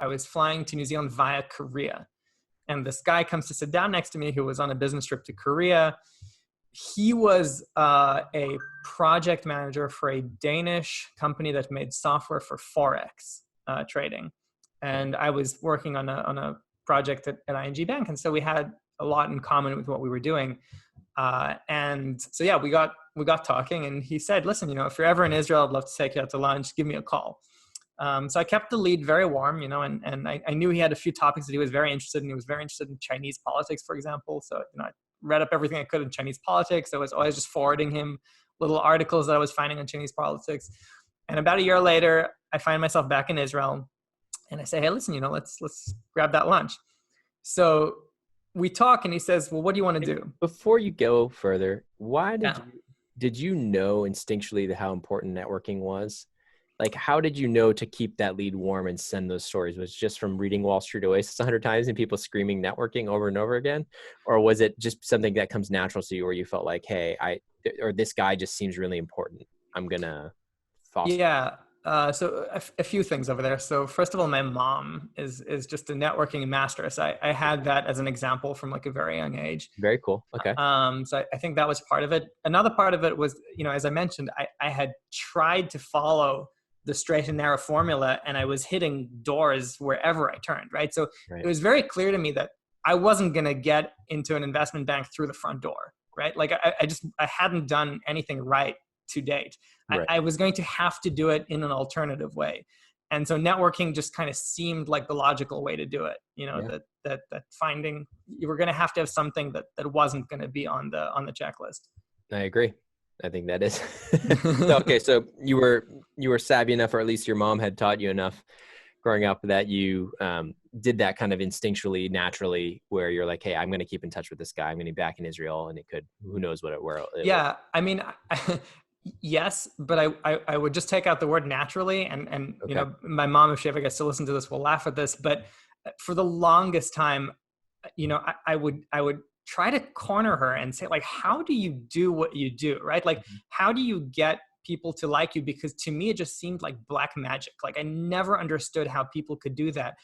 I was flying to New Zealand via Korea. And this guy comes to sit down next to me who was on a business trip to Korea. He was a project manager for a Danish company that made software for Forex trading. And I was working on a project at ING Bank. And so we had a lot in common with what we were doing. And so, yeah, we got talking, and he said, listen, if you're ever in Israel, I'd love to take you out to lunch. Give me a call. So I kept the lead very warm, and I knew he had a few topics that he was very interested in. He was very interested in Chinese politics, for example. So, I read up everything I could in Chinese politics. I was always just forwarding him little articles that I was finding on Chinese politics. And about a year later, I find myself back in Israel, and I say, hey, listen, let's grab that lunch. So we talk, and he says, well, what do you want to do? Before you go further, why did you know instinctually how important networking was? Like, how did you know to keep that lead warm and send those stories? Was it just from reading Wall Street Oasis 100 times and people screaming networking over and over again? Or was it just something that comes natural to you where you felt like, hey, this guy just seems really important, I'm going to foster? Yeah. So a few things over there. So first of all, my mom is just a networking master. So I had that as an example from like a very young age. Very cool. Okay. So I think that was part of it. Another part of it was, as I mentioned, I had tried to follow the straight and narrow formula, and I was hitting doors wherever I turned, right? So It was very clear to me that I wasn't going to get into an investment bank through the front door, right? Like I hadn't done anything right to date. Right. I was going to have to do it in an alternative way. And so networking just kind of seemed like the logical way to do it, that finding you were going to have something that wasn't going to be on the checklist. I agree. I think that is. So you were savvy enough, or at least your mom had taught you enough growing up that you did that kind of instinctually, naturally, where you're like, hey, I'm going to keep in touch with this guy. I'm going to be back in Israel, and who knows where it yeah. I mean, yes, but I would just take out the word naturally. And okay. My mom, if she ever gets to listen to this, will laugh at this. But for the longest time, I would try to corner her and say, like, how do you do what you do, right? Like, how do you get people to like you? Because to me, it just seemed like black magic. Like, I never understood how people could do that.